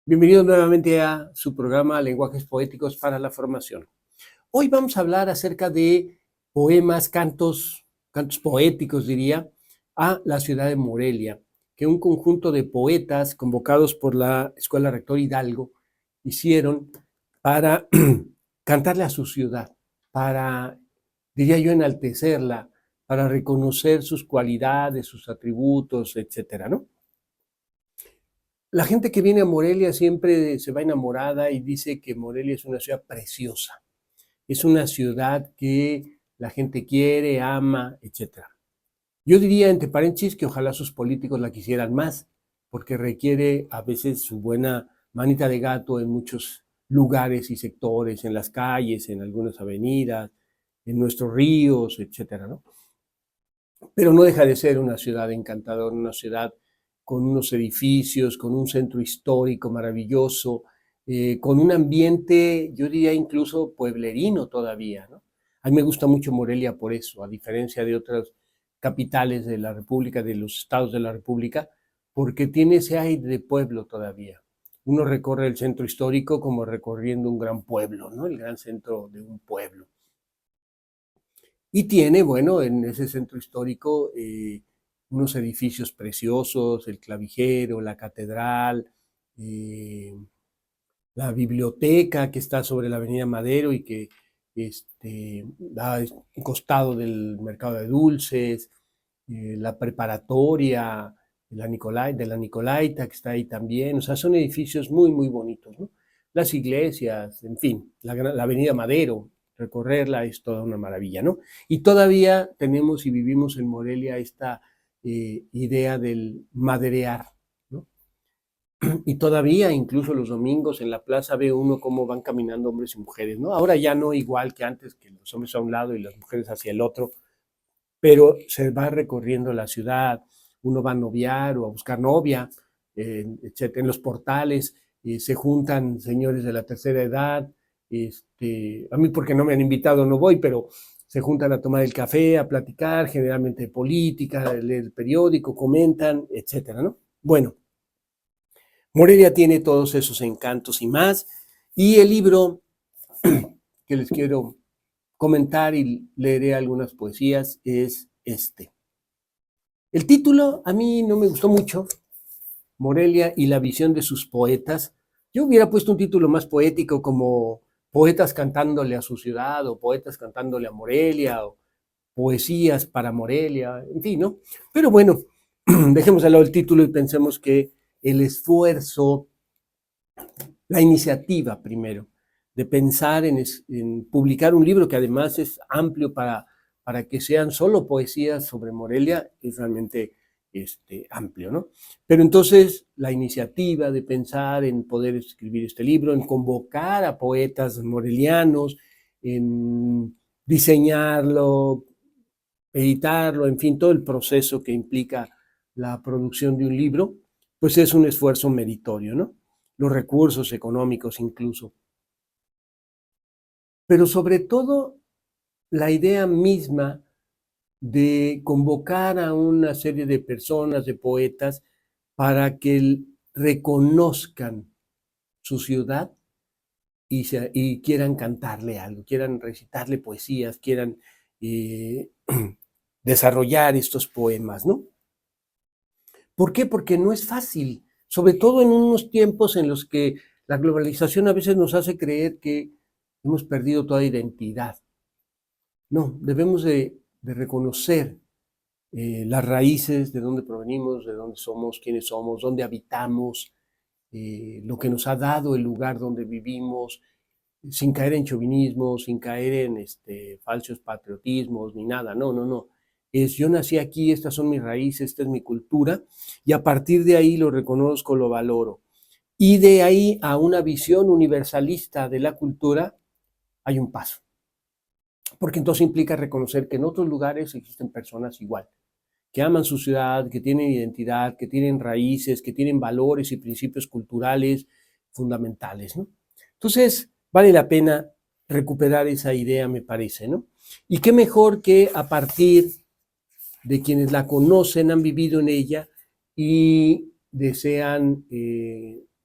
Bienvenido nuevamente a su programa Lenguajes Poéticos para la Formación. Hoy vamos a hablar acerca de poemas, cantos poéticos, diría, a la ciudad de Morelia, que un conjunto de poetas convocados por la Escuela Rector Hidalgo hicieron para cantarle a su ciudad, para, diría yo, enaltecerla, para reconocer sus cualidades, sus atributos, etcétera, ¿no? La gente que viene a Morelia siempre se va enamorada y dice que Morelia es una ciudad preciosa. Es una ciudad que la gente quiere, ama, etc. Yo diría, entre paréntesis, que ojalá sus políticos la quisieran más, porque requiere a veces su buena manita de gato en muchos lugares y sectores, en las calles, en algunas avenidas, en nuestros ríos, etcétera, ¿no? Pero no deja de ser una ciudad encantadora, una ciudad con unos edificios, con un centro histórico maravilloso, con un ambiente, yo diría incluso pueblerino todavía, ¿no? A mí me gusta mucho Morelia por eso, a diferencia de otras capitales de la República, de los estados de la República, porque tiene ese aire de pueblo todavía. Uno recorre el centro histórico como recorriendo un gran pueblo, ¿no? El gran centro de un pueblo. Y tiene, bueno, en ese centro histórico unos edificios preciosos, el clavijero, la catedral, eh, la biblioteca que está sobre la avenida Madero y que da un costado del mercado de dulces, la preparatoria de la Nicolaita que está ahí también, o sea, son edificios muy, muy bonitos, ¿no? Las iglesias, en fin, la avenida Madero, recorrerla es toda una maravilla, ¿no? Y todavía tenemos y vivimos en Morelia esta idea del maderear, ¿no? Y todavía, incluso los domingos en la plaza ve uno cómo van caminando hombres y mujeres, ¿no? Ahora ya no igual que antes, que los hombres a un lado y las mujeres hacia el otro, pero se va recorriendo la ciudad, uno va a noviar o a buscar novia, etc. En los portales se juntan señores de la tercera edad, a mí porque no me han invitado no voy, pero se juntan a tomar el café, a platicar, generalmente de política, leer el periódico, comentan, etcétera, ¿no? Bueno, Morelia tiene todos esos encantos y más, y el libro que les quiero comentar y leeré algunas poesías es este. El título a mí no me gustó mucho, Morelia y la visión de sus poetas. Yo hubiera puesto un título más poético como Poetas cantándole a su ciudad o Poetas cantándole a Morelia o Poesías para Morelia, en fin, ¿no? Pero bueno, dejemos al lado el título y pensemos que el esfuerzo, la iniciativa primero, de pensar en publicar un libro que además es amplio para que sean solo poesías sobre Morelia, es realmente amplio, ¿no? Pero entonces la iniciativa de pensar en poder escribir este libro, en convocar a poetas morelianos, en diseñarlo, editarlo, en fin, todo el proceso que implica la producción de un libro, pues es un esfuerzo meritorio, ¿no? Los recursos económicos incluso. Pero sobre todo la idea misma de convocar a una serie de personas, de poetas, para que reconozcan su ciudad y quieran cantarle algo, quieran recitarle poesías, quieran eh, desarrollar estos poemas, ¿no? ¿Por qué? Porque no es fácil, sobre todo en unos tiempos en los que la globalización a veces nos hace creer que hemos perdido toda identidad. No, debemos de reconocer las raíces, de dónde provenimos, de dónde somos, quiénes somos, dónde habitamos, lo que nos ha dado el lugar donde vivimos, sin caer en chauvinismo, sin caer en falsos patriotismos, ni nada, no, no, no. Es yo nací aquí, estas son mis raíces, esta es mi cultura, y a partir de ahí lo reconozco, lo valoro. Y de ahí a una visión universalista de la cultura hay un paso, porque entonces implica reconocer que en otros lugares existen personas igual, que aman su ciudad, que tienen identidad, que tienen raíces, que tienen valores y principios culturales fundamentales, ¿no? Entonces, vale la pena recuperar esa idea, me parece, ¿no? Y qué mejor que a partir de quienes la conocen, han vivido en ella y desean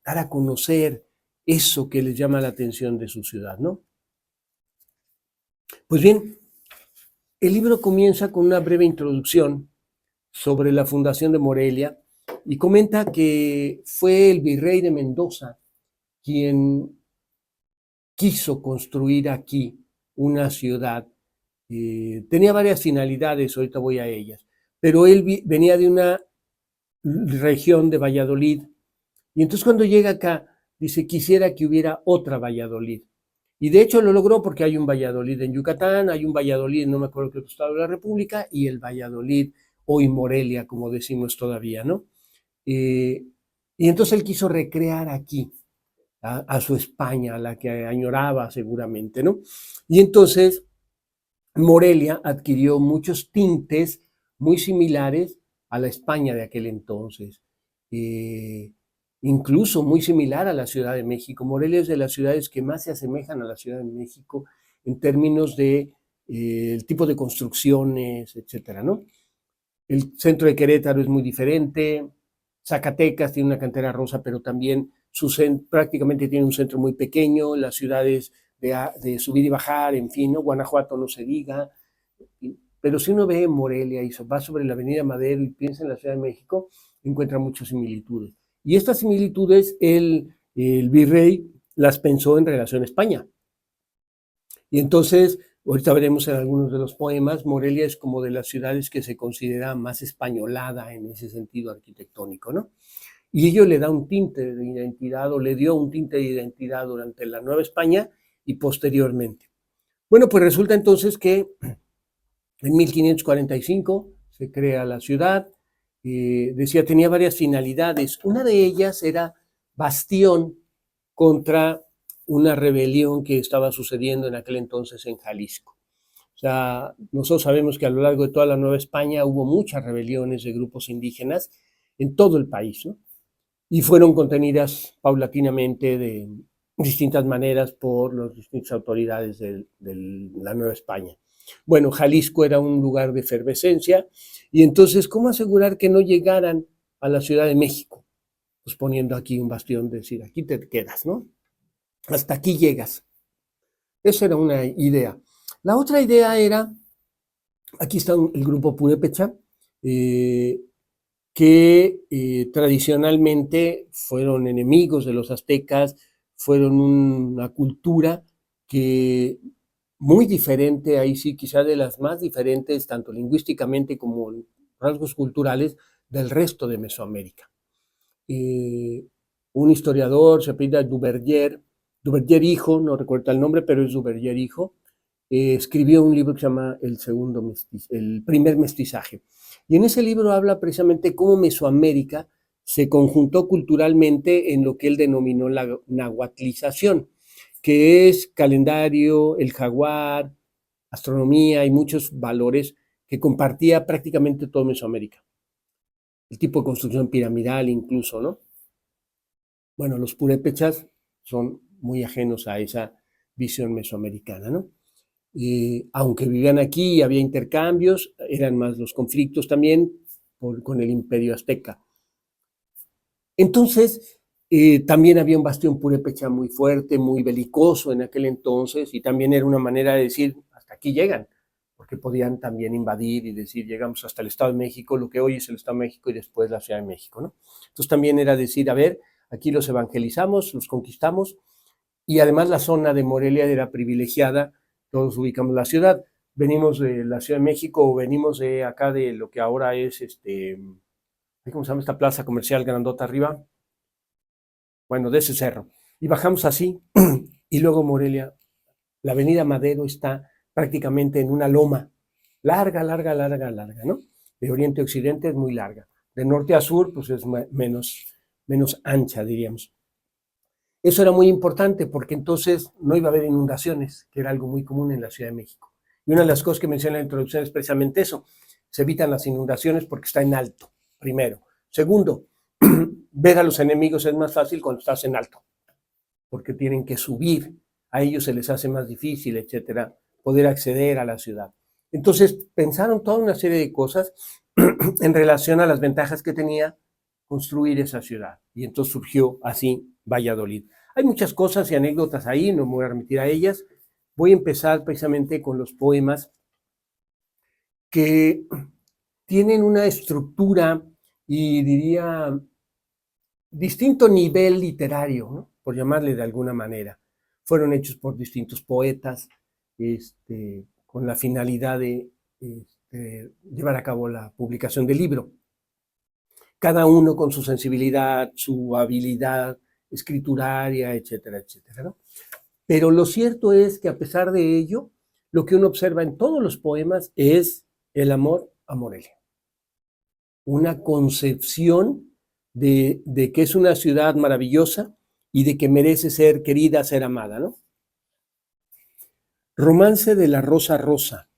dar a conocer eso que les llama la atención de su ciudad, ¿no? Pues bien, el libro comienza con una breve introducción sobre la fundación de Morelia y comenta que fue el virrey de Mendoza quien quiso construir aquí una ciudad. Tenía varias finalidades, ahorita voy a ellas, pero él venía de una región de Valladolid y entonces cuando llega acá dice quisiera que hubiera otra Valladolid. Y de hecho lo logró porque hay un Valladolid en Yucatán, hay un Valladolid, no me acuerdo qué otro estado de la República, y el Valladolid, hoy Morelia, como decimos todavía, ¿no? Y entonces él quiso recrear aquí a su España, a la que añoraba seguramente, ¿no? Y entonces Morelia adquirió muchos tintes muy similares a la España de aquel entonces. Incluso muy similar a la Ciudad de México. Morelia es de las ciudades que más se asemejan a la Ciudad de México en términos de el tipo de construcciones, etcétera, ¿no? El centro de Querétaro es muy diferente. Zacatecas tiene una cantera rosa, pero también prácticamente tiene un centro muy pequeño. Las ciudades de subir y bajar, en fin, ¿no? Guanajuato no se diga. Pero si uno ve Morelia y va sobre la Avenida Madero y piensa en la Ciudad de México, encuentra muchas similitudes. Y estas similitudes el virrey las pensó en relación a España. Y entonces, ahorita veremos en algunos de los poemas, Morelia es como de las ciudades que se considera más españolada en ese sentido arquitectónico, ¿no? Y ello le da un tinte de identidad, o le dio un tinte de identidad durante la Nueva España y posteriormente. Bueno, pues resulta entonces que en 1545 se crea la ciudad. Decía, tenía varias finalidades. Una de ellas era bastión contra una rebelión que estaba sucediendo en aquel entonces en Jalisco. O sea, nosotros sabemos que a lo largo de toda la Nueva España hubo muchas rebeliones de grupos indígenas en todo el país, ¿no? Y fueron contenidas paulatinamente de distintas maneras por las distintas autoridades de la Nueva España. Bueno, Jalisco era un lugar de efervescencia y entonces, ¿cómo asegurar que no llegaran a la Ciudad de México? Pues poniendo aquí un bastión, decir, aquí te quedas, ¿no? Hasta aquí llegas. Esa era una idea. La otra idea era, aquí está el grupo Purépecha, que tradicionalmente fueron enemigos de los aztecas, fueron una cultura que muy diferente, ahí sí quizá de las más diferentes, tanto lingüísticamente como en rasgos culturales, del resto de Mesoamérica. Un historiador se apellida Duverger hijo, no recuerdo el nombre, pero es Duverger hijo, escribió un libro que se llama El primer mestizaje. Y en ese libro habla precisamente cómo Mesoamérica se conjuntó culturalmente en lo que él denominó la nahuatlización, que es calendario, el jaguar, astronomía y muchos valores que compartía prácticamente todo Mesoamérica. El tipo de construcción piramidal incluso, ¿no? Bueno, los purépechas son muy ajenos a esa visión mesoamericana, ¿no? Aunque vivían aquí y había intercambios, eran más los conflictos también con el imperio azteca. Entonces, también había un bastión purépecha muy fuerte, muy belicoso en aquel entonces, y también era una manera de decir, hasta aquí llegan, porque podían también invadir y decir, llegamos hasta el Estado de México, lo que hoy es el Estado de México y después la Ciudad de México, ¿no? Entonces también era decir, a ver, aquí los evangelizamos, los conquistamos, y además la zona de Morelia era privilegiada, todos ubicamos la ciudad, venimos de la Ciudad de México o venimos de acá de lo que ahora es, ¿cómo se llama esta plaza comercial grandota arriba? Bueno, de ese cerro. Y bajamos así, y luego Morelia, la avenida Madero está prácticamente en una loma, larga, larga, larga, larga, ¿no? De oriente a occidente es muy larga. De norte a sur, pues es menos ancha, diríamos. Eso era muy importante porque entonces no iba a haber inundaciones, que era algo muy común en la Ciudad de México. Y una de las cosas que menciona en la introducción es precisamente eso. Se evitan las inundaciones porque está en alto, primero. Segundo, ver a los enemigos es más fácil cuando estás en alto, porque tienen que subir, a ellos se les hace más difícil, etcétera, poder acceder a la ciudad. Entonces pensaron toda una serie de cosas en relación a las ventajas que tenía construir esa ciudad. Y entonces surgió así Valladolid. Hay muchas cosas y anécdotas ahí, no me voy a remitir a ellas. Voy a empezar precisamente con los poemas que tienen una estructura y diría distinto nivel literario, ¿no? Por llamarle de alguna manera. Fueron hechos por distintos poetas con la finalidad de llevar a cabo la publicación del libro. Cada uno con su sensibilidad, su habilidad escrituraria, etcétera, etcétera, ¿no? Pero lo cierto es que a pesar de ello, lo que uno observa en todos los poemas es el amor a Morelia. Una concepción de que es una ciudad maravillosa y de que merece ser querida, ser amada, ¿no? Romance de la Rosa Rosa.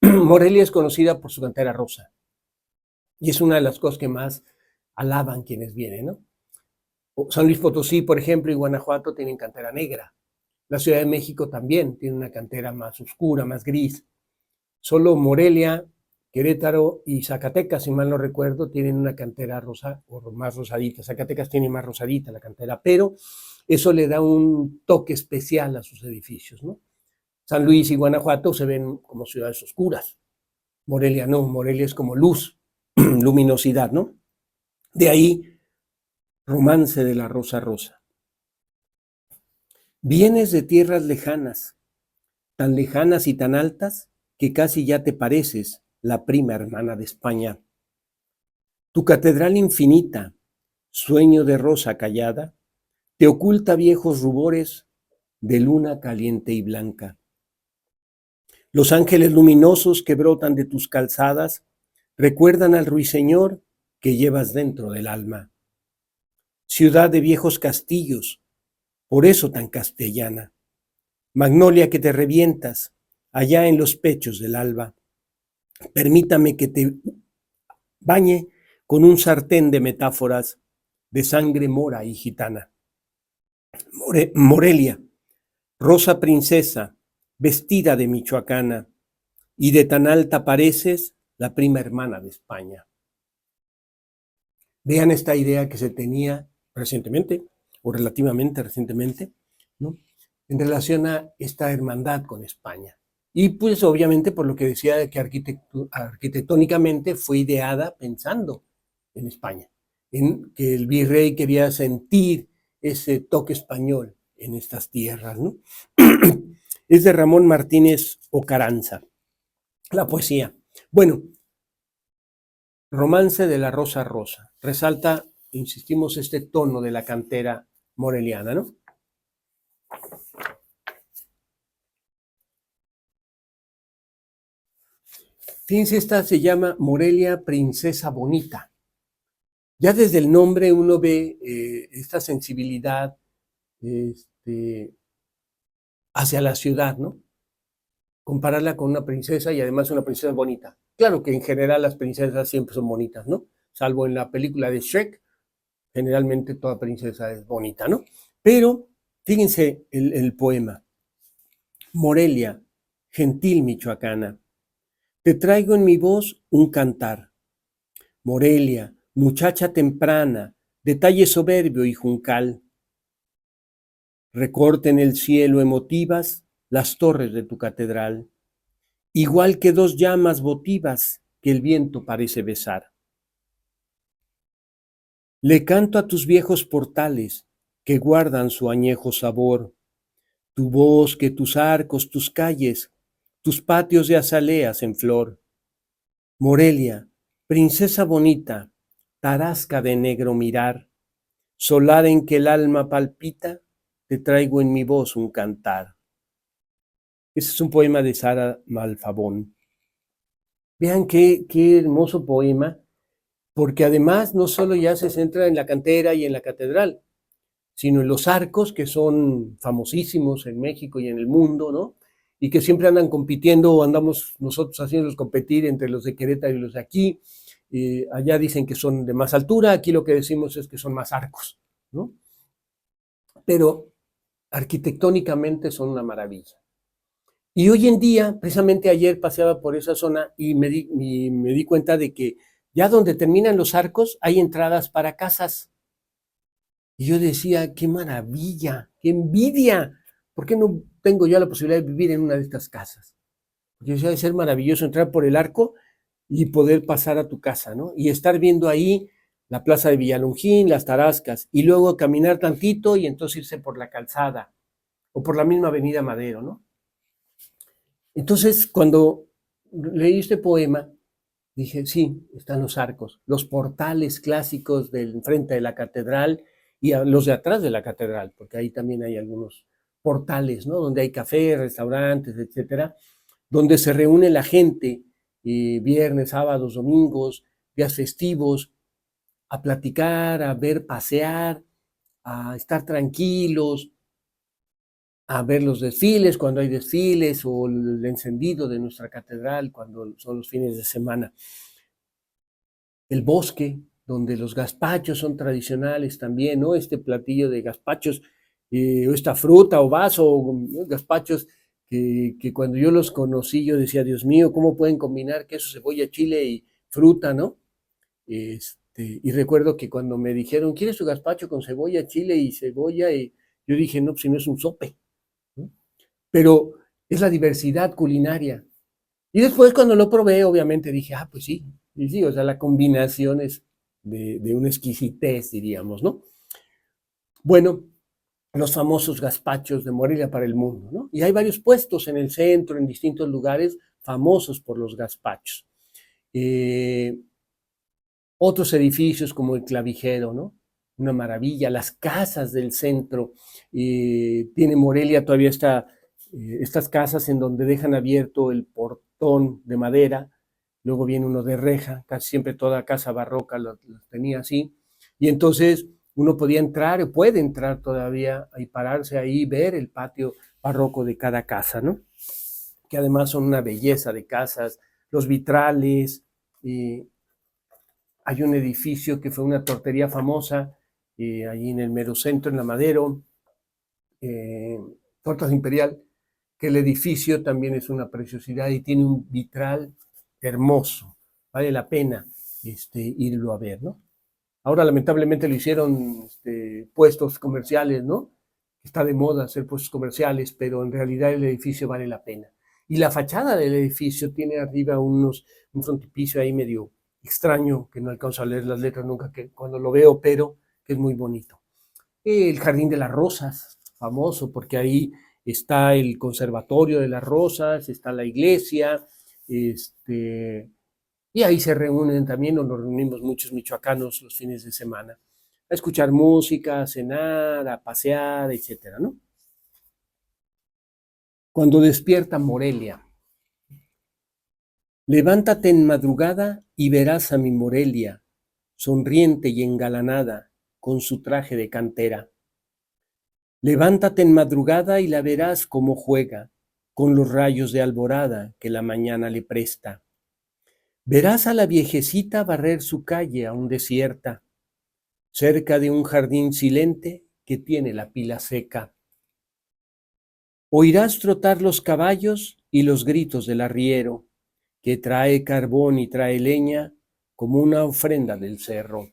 Morelia es conocida por su cantera rosa y es una de las cosas que más alaban quienes vienen, ¿no? San Luis Potosí, por ejemplo, y Guanajuato tienen cantera negra. La Ciudad de México también tiene una cantera más oscura, más gris. Solo Morelia, Querétaro y Zacatecas, si mal no recuerdo, tienen una cantera rosa o más rosadita. Zacatecas tiene más rosadita la cantera, pero eso le da un toque especial a sus edificios, ¿no? San Luis y Guanajuato se ven como ciudades oscuras. Morelia no, Morelia es como luz, luminosidad, ¿no? De ahí, Romance de la Rosa Rosa. Vienes de tierras lejanas, tan lejanas y tan altas, que casi ya te pareces la prima hermana de España. Tu catedral infinita, sueño de rosa callada, te oculta viejos rubores de luna caliente y blanca. Los ángeles luminosos que brotan de tus calzadas recuerdan al ruiseñor que llevas dentro del alma. Ciudad de viejos castillos, por eso tan castellana. Magnolia que te revientas allá en los pechos del alba. Permítame que te bañe con un sartén de metáforas de sangre mora y gitana. Morelia, rosa princesa, vestida de michoacana, y de tan alta pareces la prima hermana de España. Vean esta idea que se tenía recientemente, o relativamente recientemente, ¿no? En relación a esta hermandad con España. Y pues obviamente por lo que decía que arquitectónicamente fue ideada pensando en España, en que el virrey quería sentir ese toque español en estas tierras, ¿no? Es de Ramón Martínez Ocaranza, la poesía. Bueno, Romance de la Rosa Rosa. Resalta, insistimos, este tono de la cantera moreliana, ¿no? Fíjense, esta se llama Morelia Princesa Bonita. Ya desde el nombre uno ve esta sensibilidad hacia la ciudad, ¿no? Compararla con una princesa y además una princesa bonita. Claro que en general las princesas siempre son bonitas, ¿no? Salvo en la película de Shrek, generalmente toda princesa es bonita, ¿no? Pero fíjense el poema. Morelia, gentil michoacana, te traigo en mi voz un cantar. Morelia, muchacha temprana, de talle soberbio y juncal. Recorte en el cielo emotivas las torres de tu catedral, igual que dos llamas votivas que el viento parece besar. Le canto a tus viejos portales que guardan su añejo sabor, tu bosque, tus arcos, tus calles, tus patios de azaleas en flor. Morelia, princesa bonita, tarasca de negro mirar, solar en que el alma palpita, te traigo en mi voz un cantar. Ese es un poema de Sara Malfabón. Vean qué hermoso poema, porque además no solo ya se centra en la cantera y en la catedral, sino en los arcos que son famosísimos en México y en el mundo, ¿no? Y que siempre andan compitiendo o andamos nosotros haciéndolos competir entre los de Querétaro y los de aquí. Allá dicen que son de más altura, aquí lo que decimos es que son más arcos, ¿no? Pero arquitectónicamente son una maravilla. Y hoy en día, precisamente ayer paseaba por esa zona y me di cuenta de que ya donde terminan los arcos hay entradas para casas. Y yo decía, qué maravilla, qué envidia. ¿Por qué no tengo yo la posibilidad de vivir en una de estas casas? Porque decía, debe ser maravilloso entrar por el arco y poder pasar a tu casa, ¿no? Y estar viendo ahí la plaza de Villalongín, las Tarascas, y luego caminar tantito y entonces irse por la calzada o por la misma avenida Madero, ¿no? Entonces, cuando leí este poema, dije, sí, están los arcos, los portales clásicos del frente de la catedral y los de atrás de la catedral, porque ahí también hay algunos portales, ¿no? Donde hay cafés, restaurantes, etcétera, donde se reúne la gente viernes, sábados, domingos, días festivos, a platicar, a ver pasear, a estar tranquilos, a ver los desfiles cuando hay desfiles o el encendido de nuestra catedral cuando son los fines de semana. El bosque, donde los gazpachos son tradicionales también, ¿no? Este platillo de gazpachos, o esta fruta o vaso, ¿no? Gazpachos que cuando yo los conocí yo decía, Dios mío, ¿cómo pueden combinar queso, cebolla, chile y fruta, ¿no? Y recuerdo que cuando me dijeron, ¿quieres tu gazpacho con cebolla, chile y cebolla? Y yo dije, no, pues si no es un sope, ¿no? Pero es la diversidad culinaria. Y después cuando lo probé, obviamente dije, ah, pues sí, y sí, o sea, la combinación es de una exquisitez, diríamos, ¿no? Bueno, los famosos gazpachos de Morelia para el mundo, ¿no? Y hay varios puestos en el centro, en distintos lugares, famosos por los gazpachos. Eh, Otros edificios como el Clavijero, ¿no? Una maravilla, las casas del centro. Tiene Morelia todavía estas casas en donde dejan abierto el portón de madera, luego viene uno de reja, casi siempre toda casa barroca lo tenía así, y entonces uno podía entrar, o puede entrar todavía, y pararse ahí, ver el patio barroco de cada casa, ¿no? Que además son una belleza de casas, los vitrales, hay un edificio que fue una tortería famosa, allí en el mero centro, en la Madero, eh, Tortas Imperial, que el edificio también es una preciosidad y tiene un vitral hermoso. Vale la pena irlo a ver, ¿no? Ahora lamentablemente lo hicieron puestos comerciales, ¿no? Está de moda hacer puestos comerciales, pero en realidad el edificio vale la pena. Y la fachada del edificio tiene arriba un frontispicio ahí medio extraño, que no alcanzo a leer las letras nunca, que cuando lo veo, pero que es muy bonito. El Jardín de las Rosas, famoso, porque ahí está el Conservatorio de las Rosas, está la iglesia, y ahí se reúnen también, o nos reunimos muchos michoacanos los fines de semana, a escuchar música, a cenar, a pasear, etcétera, ¿no? Cuando despierta Morelia, levántate en madrugada y verás a mi Morelia, sonriente y engalanada, con su traje de cantera. Levántate en madrugada y la verás cómo juega, con los rayos de alborada que la mañana le presta. Verás a la viejecita barrer su calle aún desierta, cerca de un jardín silente que tiene la pila seca. Oirás trotar los caballos y los gritos del arriero, que trae carbón y trae leña como una ofrenda del cerro.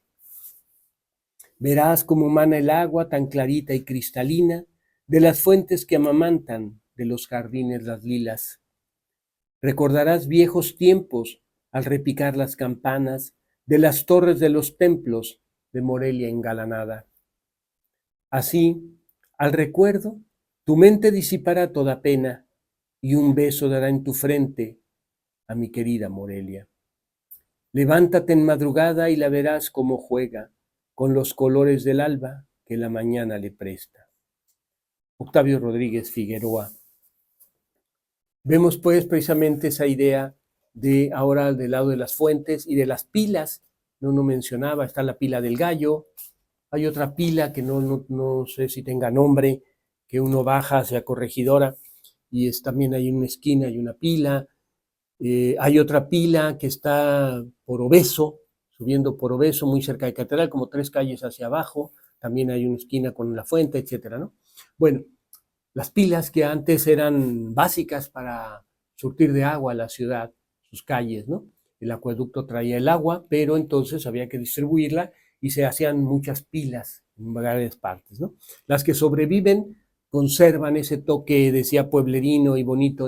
Verás cómo mana el agua tan clarita y cristalina de las fuentes que amamantan de los jardines las lilas. Recordarás viejos tiempos al repicar las campanas de las torres de los templos de Morelia engalanada. Así, al recuerdo, tu mente disipará toda pena y un beso dará en tu frente a mi querida Morelia. Levántate en madrugada y la verás cómo juega con los colores del alba que la mañana le presta. Octavio Rodríguez Figueroa. Vemos pues precisamente esa idea de ahora del lado de las fuentes y de las pilas. No mencionaba, está la pila del gallo, hay otra pila que no sé si tenga nombre, que uno baja hacia Corregidora y también hay una esquina, hay una pila. Hay otra pila que está por Obeso, subiendo por Obeso, muy cerca de Catedral, como 3 calles hacia abajo. También hay una esquina con la fuente, etcétera, ¿no? Bueno, las pilas que antes eran básicas para surtir de agua a la ciudad, sus calles, ¿no? El acueducto traía el agua, pero entonces había que distribuirla y se hacían muchas pilas en varias partes, ¿no? Las que sobreviven conservan ese toque, decía, pueblerino y bonito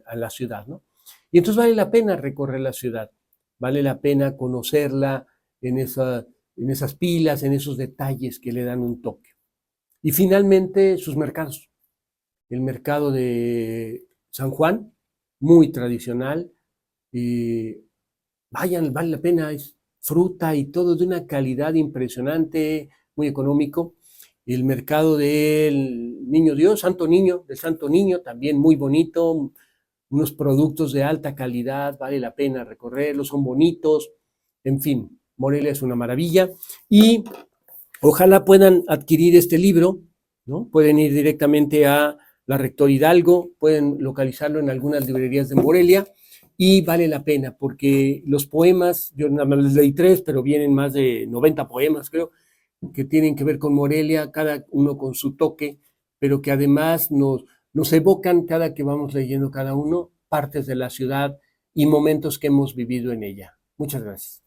a la ciudad, ¿no? Y entonces vale la pena recorrer la ciudad, vale la pena conocerla en esas pilas, en esos detalles que le dan un toque. Y finalmente sus mercados. El mercado de San Juan, muy tradicional, vayan, vale la pena, es fruta y todo de una calidad impresionante, muy económico. El mercado del Niño Dios, del Santo Niño, también muy bonito, unos productos de alta calidad, vale la pena recorrerlos, son bonitos, en fin, Morelia es una maravilla y ojalá puedan adquirir este libro, ¿no? Pueden ir directamente a la Rector Hidalgo, pueden localizarlo en algunas librerías de Morelia y vale la pena porque los poemas, yo nada más les leí 3, pero vienen más de 90 poemas, creo, que tienen que ver con Morelia, cada uno con su toque, pero que además nos evocan cada que vamos leyendo cada uno partes de la ciudad y momentos que hemos vivido en ella. Muchas gracias.